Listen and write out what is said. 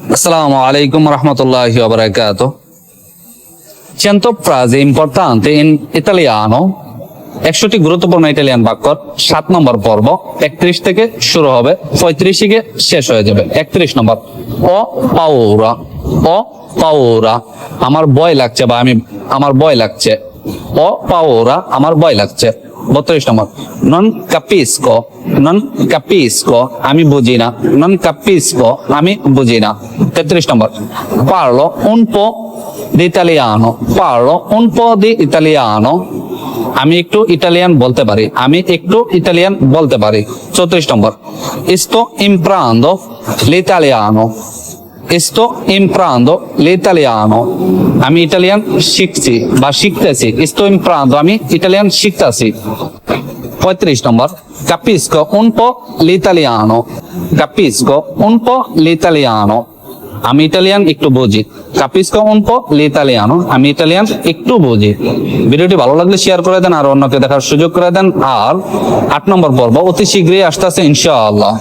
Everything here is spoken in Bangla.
Assalamu alaikum warahmatullahi wabarakatuh. 100 frasi importanti in italiano. 100টি গুরুত্বপূর্ণ ইতালিয়ান বাক্য 7 নম্বর পর্ব 31 থেকে শুরু হবে 35 থেকে শেষ হয়ে যাবে। 31 নম্বর ও পাউরা, ও পাউরা, আমার ভয় লাগছে বা আমার ভয় লাগছে। ও পাউরা, আমার ভয় লাগছে। 32 নম্বর non capisco, non capisco, আমি বুঝি না। non capisco, আমি বুঝি না। 33 নম্বর parlo un po' di italiano, parlo un po' di italiano, আমি একটু ইতালিয়ান বলতে পারি। আমি একটু ইতালিয়ান বলতে পারি। 34 নম্বর sto imparando l'italiano, sto imparando l'italiano, আমি ইতালিয়ান শিখছি বা শিখতেছি। sto imparando, আমি ইতালিয়ান শিখতেছি। 35 নম্বর capisco un po' l'italiano, capisco un po' l'italiano, আমি ইতালিয়ান একটু বুঝি। capisco un po' l'italiano, আমি ইতালিয়ান একটু বুঝি। ভিডিওটি ভালো লাগলে শেয়ার করে দেন আর অন্যকে দেখার সুযোগ করে দেন। আর 8 নম্বর পর্ব অতি শীঘ্রই আসতেছে ইনশাআল্লাহ।